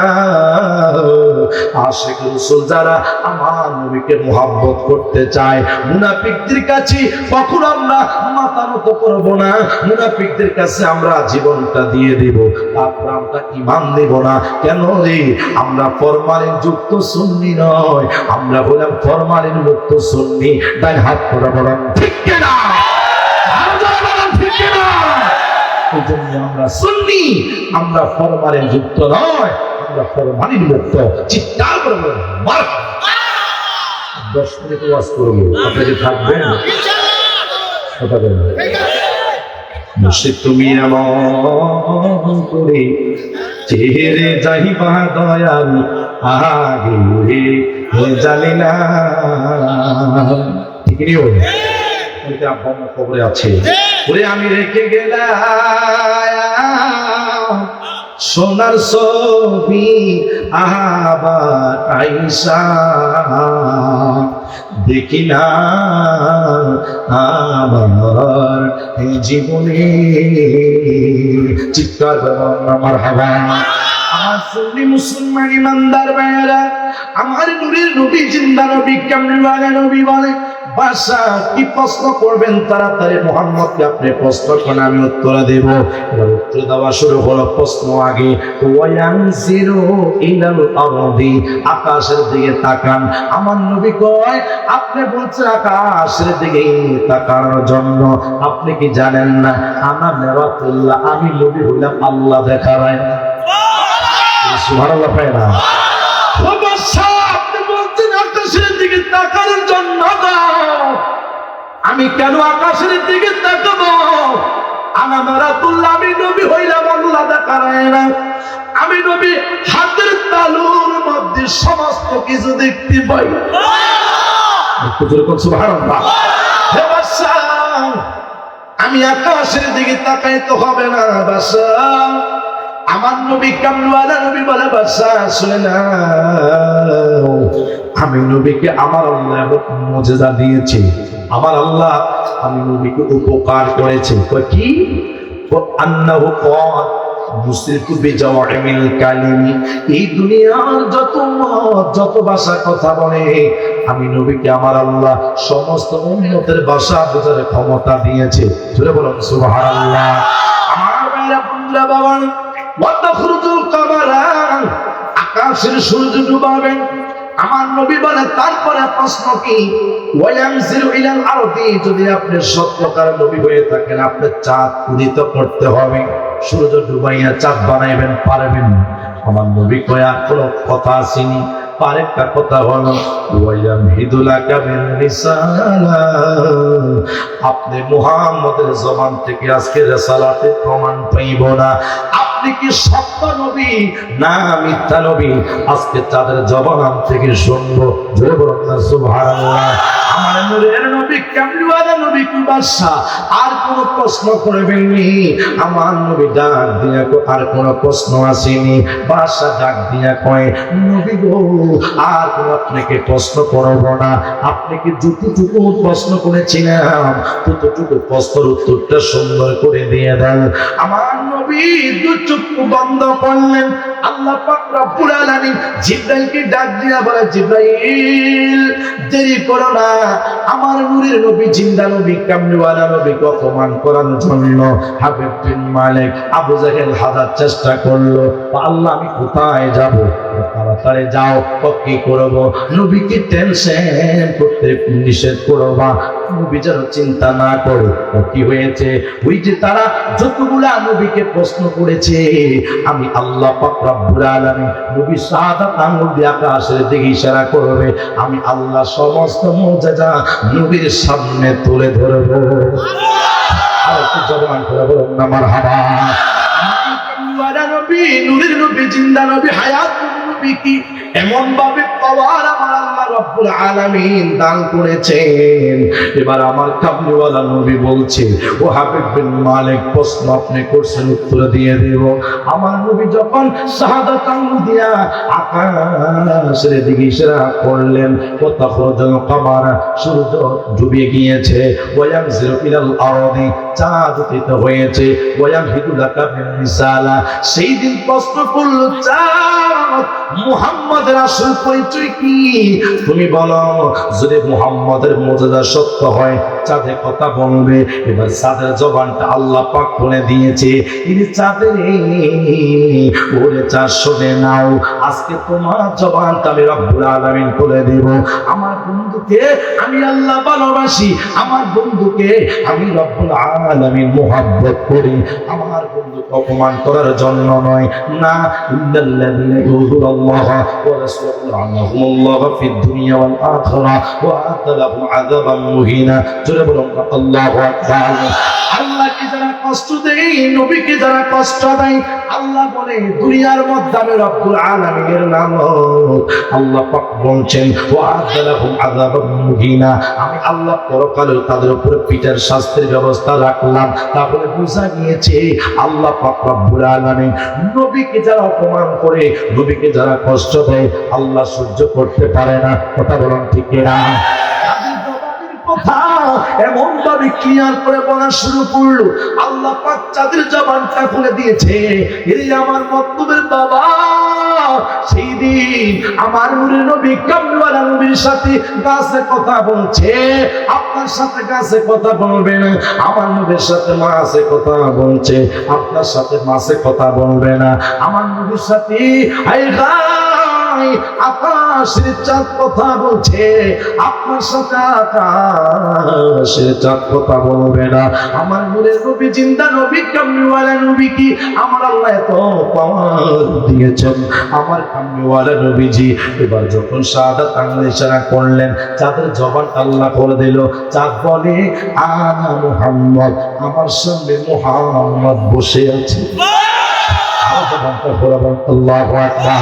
আশিক রাসূল যারা আমার নবীকে মুহাব্বত করতে চায়, মুনাফিকদের কাছে কখনো আমরা মাথা নত করব না। মুনাফিকদের কাছে আমরা জীবনটা দিয়ে দেব, তারপর আমরা ঈমান দেব না। কেন রে? আমরা ফরমালিন যুক্ত সুন্নি নয়, আমরা হলাম ফরমালিন মুক্ত সুন্নি। তাই হাত করে বলেন ঠিক কিনা? আমরা সুন্নি, আমরা ফরমালিন যুক্ত নয়, আমরা ফরমালিন মুক্ত। চিৎকার করে বলেন মারহাবা। 10 মিনিট ওয়াজ করব, আপনারা থাকবেন? কথা বলেন। মুর্শিদ তুমি এমন করে চেহারে যাইবা দয়াল, আগে জানি না। ঠিক নিও খবরে আছে, ওরে আমি রেখে গেলাম সোনার ছবি আবার আইসা দেখি না আমার জীবনে। চিৎকার আমার হাওয়া। আমার সুন্নি মুসলমান ইমানদার ভাইয়েরা, আমার নূরের নবী জিন্দা নবী কামলিওয়ালা নবী বলে, বাদশা কি প্রশ্ন করবেন? তাড়াতাড়ি মুহাম্মদকে আপনি প্রশ্ন করেন, আমি উত্তর দেব। এবার উত্তর দেওয়া শুরু হলো। প্রশ্ন আগে, ওয়ায়ানজিরু ইলাল আরদি, আকাশের দিকে তাকান। আমার নবী কয়, আপনি বলছেন আকাশের দিকে তাকানোর জন্য, আপনি কি জানেন না আনা মিরাতুল্লাহ, আমি নবী হলাম আল্লাহ দেখার আয়না। সুবহানাল্লাহ পায় না। ও বাদশা, আপনি বলছেন আকাশের দিকে তাকার জন্য দাও। আমি কেন আকাশের দিকে তাকাবো? আমি রাসূলুল্লাহ, আমি নবী হইলাম আল্লাহ দেখায় না। আমি নবী হাতের তালুর মধ্যে সমস্ত কিছু দেখতে পাই। সুবহানাল্লাহ। হে বাদশা, আমি আকাশের দিকে তাকাই তো হবে না বাদশা। আমার নবী কামলিওয়ালা নবী বলে, বাদশা শুনে না, আমি নবীকে আমার আল্লাহ মুজিজা দিয়েছি। আমার আল্লাহ আমি নবীকে উপকার করেছে। কি? আন্নাহু ক্বাল মুসরিকু বিজাওয়ামিল কালিমি, এই দুনিয়ার যত ভাষা কথা বলে আমি নবীকে আমার আল্লাহ সমস্ত উম্মতের ভাষা বোঝার ক্ষমতা দিয়েছে। জোরে বলুন সুবহানাল্লাহ। আমার ভাইরা বন্ধুরা বাবা, ওয়াতাখরুজুল কামারা, আকাশের সূর্য ডুবাবেন। আমার নবী বলে তারপরে প্রশ্ন কি? ওয়ায়ামসিরু ইলাল আরদি, যদি আপনি সত্যকার নবী হয়ে থাকেন আপনি চাঁদ উদিত করতে হবে। সূর্য ডুবাইয়া চাঁদ বানাইবেন, পারবেন? আমার নবী কয়া কোনো কথা আসেনি। আরেকটা কথা হলো ওয়ায়ামহিদুলাকা বিন রিসালা, আপনি মুহাম্মদের জবান থেকে আজকে রিসালাতে প্রমাণ পাইব না আপনি কি সত্য নবী না মিথ্যা নবী, আজকে তাদের জবান থেকে শুনবো। জোরে বলুন না সুবহানাল্লাহ। আমার নূরের নবী কামলিওয়ালা নবী কি বাদশা আর কোনো প্রশ্ন করবেন নি? আমার নবী ডাক দিয়া আর কোনো প্রশ্ন আসেনি। বাদশা ডাক দিয়া কয়, নবী গো আর কোনো আপনাকে প্রশ্ন করব না। আপনি কি যতটুকু প্রশ্ন করেছিলাম ততটুকু প্রশ্নের উত্তরটা সুন্দর করে দিয়ে দেন। আমার নবী দু চক্ষু বন্ধ করলেন। আল্লাহ পাক রব্বুল আলামিন জিবরাইলকে ডাক দিয়া বলে, জিবরাইল দেরি করো না, আমার নূরের নবী জিন্দা নবী কামলিওয়ালা নবীকে অপমান করার জন্য হাবিব বিন মালিক আবু জাহেল হাজার চেষ্টা করলো। আল্লাহ আমি কোথায় যাব? তাড়াতাড়ি যাও। কি করবো? নবীকে টেনশন করতে নিষেধ করবা, নবী যেন চিন্তা না করে। কি হয়েছে? ওই যে তারা যতগুলা নবীকে প্রশ্ন করেছে, আমি আল্লাহ পাক রব্বুল আলামিন নবী শাহাদাত আঙ্গুল দিয়ে আকাশের দিকে ইশারা করবে, আমি আল্লাহ সমস্ত মুজিজা নবীর সামনে তুলে ধরবো। আর একটু জবান করে বলুন না মারহাবা। নবী নূরের নবী জিন্দা নবী হায়াত নবী কি এমন ভাবে পাওয়ার আমার আল্লাহ রব্বুল আলামিন দান করেছেন। এবার আমার কামলিওয়ালা নবী বলছে, ও হাবিব বিন মালিক প্রশ্ন আপনি করছেন উত্তর দিয়ে দেব। আমার নবী যখন শাহাদাত আঙ্গুল দিয়া আকাশের দিকে ইশারা করলেন, ওয়াতাখরুজুল কামারা, সূর্য ডুবে গিয়েছে। ওয়ায়ামসিরু ইলাল আরদি, চাঁদ উদিত হয়েছে। ওয়ায়ামহিদুলাকা বিন রিসালা, সেই দিন প্রশ্ন করল, চাঁদ মুহাম্মদের আসল পরিচয় কি? তুমি বলো। যদি মুহাম্মদের মুজিজা সত্য হয় চাঁদে কথা বলবে। এবার চাঁদের জবানটা আল্লাহ পাক খুলে দিয়েছে। এই চাঁদের ওরে চাঁদ শুনে নাও, আজকে তোমার জবানটা আমি রব্বুল আলামিন খুলে দেব। আমার বন্ধুকে আমি আল্লাহ ভালোবাসি, আমার বন্ধুকে আমি রব্বুল আলামিন মুহাব্বত করি। আমার বন্ধুকে অপমান করার জন্য নয় না। ইল্লাল্লাযীনা ইউযুনাল্লাহ ওয়া রাসূলাহু আনহুমুল্লাহ ফিদ দুনিয়া ওয়াল আখিরাহ ওয়া আতালাহুম আযাবান মুহিনা। জোরে বলুন আল্লাহু আকবার। আল্লাহকে যারা কষ্ট দেয়, নবীকে যারা কষ্ট দেয়, আল্লাহ বলে দুনিয়ার মধ্যে আমি রব্বুল আলামিনের নাম আল্লাহ পাক বলছেন, ওয়া আতালাহুম আযাবান মুহিনা, আমি আল্লাহ পরকালে তাদের উপর পিটার শাস্তির ব্যবস্থা রাখলাম। তাহলে বোঝা গিয়েছে আল্লাহ পাক রব্বুল আলামিন নবীকে যারা অপমান করে, নবীকে যারা কষ্ট দেয়, আল্লাহ সহ্য করতে পারে না। কথা বলুন ঠিক না? কথা এমন ভাবে ক্লিয়ার করে বলা শুরু করলো, আল্লাহ পাক চাঁদের জবানটা খুলে দিয়েছে। এই আমার মতলবের বাবা, সেই দিন আমার নূরের নবী কামলিওয়ালা নবীর সাথে গাছে কথা বলছে, আপনার সাথে গাছে কথা বলবে না। আমার নবীর সাথে মাছে কথা বলছে, আপনার সাথে মাছে কথা বলবে না। আমার নবীর সাথে আকাশ আকাশের চাঁদ কথা বলছে, আপনার সাথে আকাশের চাঁদ কথা বলবে না। আমার নূরের নবী, জিন্দা নবী, কামলিওয়ালা নবী কি আমার আল্লাহ এত পাওয়ার দিয়েছেন। আমার কামলিওয়ালা নবীজি এবার যখন শাহাদাত আঙ্গুলে ইশারা করলেন, চাঁদের জবান আল্লাহ করে দিল। চাঁদ বলে, আনা মুহাম্মদ, আমার সামনে মুহাম্মদ বসে আছে। আল্লাহু আকবার।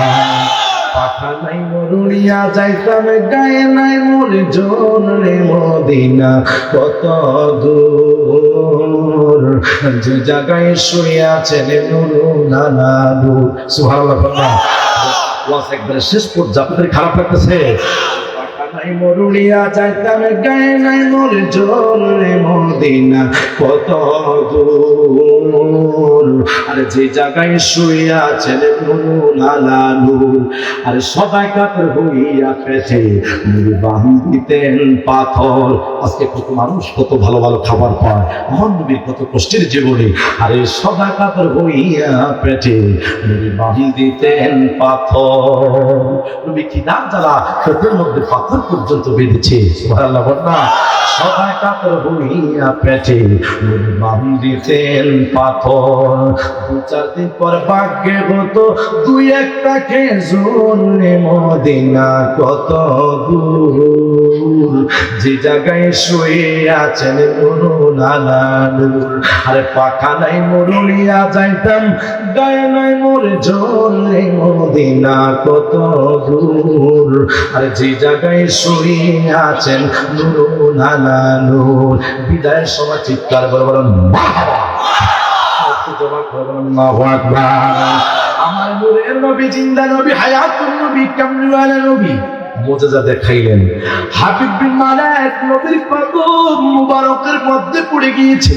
পাখা নাই মরুলিয়া যাইতাম, গায়ে নাই মোর জোন রে মদিনা কত দূর, যে জায়গায় শুয়ে আছেন নুরু নানা নূর। সুবহানাল্লাহ। ওয়াজ একবারে শেষ পর্যন্ত আপনাদের খারাপ লাগতেছে? নাই মরুলিয়া যাইতাম, গায়ে নাই মোর জোর রে মদিনা কত দূর, আর যে জায়গায় শুয়ে আছেন নুরুল আলা নূর। আর সবাই কাতর হইয়া পেছে নূর বান্ধিতেন পাথর। আজকে কত মানুষ কত ভালো ভালো খাবার পায়, মহান নবীর কত কষ্টের জীবনে। আরে সবাই কাতর হইয়া পেছে নূর বান্ধিতেন পাথর। নবী কি না জ্বালা পেটের মধ্যে পাথর পর্যন্ত বেঁধেছে। সুবহানাল্লাহ। না সবাই কাতর হইয়া পেটে বাঁধিতেন পাথর। 2-4 দিন পর ভাগ্যে হতো 2-1টা খেজুর মদিনা কত দূর, যে জায়গায় শুয়ে আছেন নুরুল আলা নূর। আরে পাখা নাই মরুলিয়া যাইতাম, গায়ে নাই মোর জোর মদিনা কত দূর, আর যে জায়গায় শুয়ে আছেন নুরুল আলা নূর। বিদায়ের সময় চিৎকার করে বলেন মারহাবা। আল্লাহু আকবার। আমার নূরের নবী, জিন্দা নবী, হায়াতুন নবী, কামলিওয়ালা নবী মুজিজা দেখাইলেন। হাবিব বিন মালিক নবীর কদম মুবারকের মধ্যে পড়ে গিয়েছে।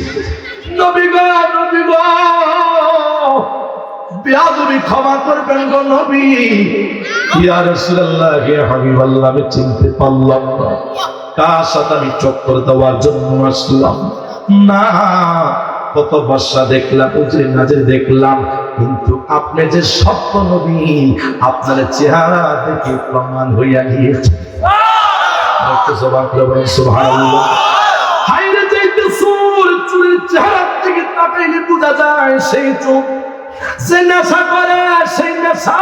নবী গো, নবী গো, বেয়াদবি ক্ষমা করবেন গো নবী। ইয়া রাসূলুল্লাহ, ইয়া হাবিবাল্লাহ, আমি চিনতে পারলাম না কার সাথে আমি চক্কর দেওয়ার জন্য আসলাম না। কত বর্ষা দেখলাম, উজরে নাজরে দেখলাম, কিন্তু আপনি যে সত্য নবী, আপনার চেহারা দেখে প্রমাণ হইয়া গিয়েছে। একটু জবান করে বলেন সুবহানাল্লাহ। হায়রে যাইতে চুরের চেহারা থেকে তাকাইলে বোঝা যায় সেই চোখ, যে নেশা করে সেই নেশা,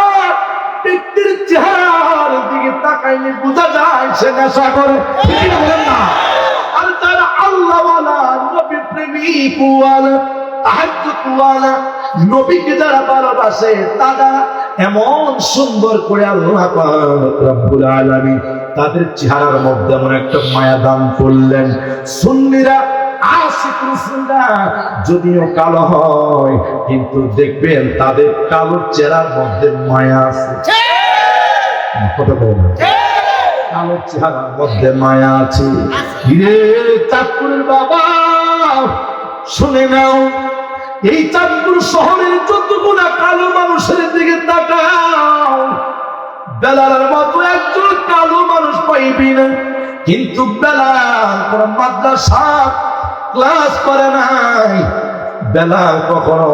ব্যক্তির চেহারার দিকে তাকাইলে বোঝা যায় সে নেশা করে। ঠিক বলেন না? আর তারা আল্লাহওয়ালা, নবী প্রেমিক ওয়ালা, তাহাজ্জুদ ওয়ালা, নবীকে যারা ভালোবাসে তারা এমন সুন্দর করে আল্লাহ পাক রব্বুল আলামিন তাদের চেহারার মধ্যে এমন একটা মায়া দান করলেন। সুন্নিরা আশিক রাসূলরা যদিও কালো হয়, কিন্তু দেখবেন তাদের কালো চেহারার মধ্যে মায়া আছে। কথা বলেন, কালো চেহারার মধ্যে মায়া আছে। রে চাঁদপুরের বাবা, শুনে নাও, এই চাঁদপুর শহরের যতগুলা কালো মানুষের দিকে তাকাও, বেলালের মতো একজন কালো মানুষ পাইবি না। কিন্তু বেলাল কোন মাদ্রাসা ক্লাস করে নাই, বেলাল কখনো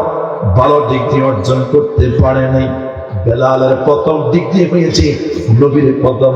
ভালো ডিগ্রি অর্জন করতে পারে নাই। বেলালের প্রথম ডিগ্রি হয়েছে নবীর কদম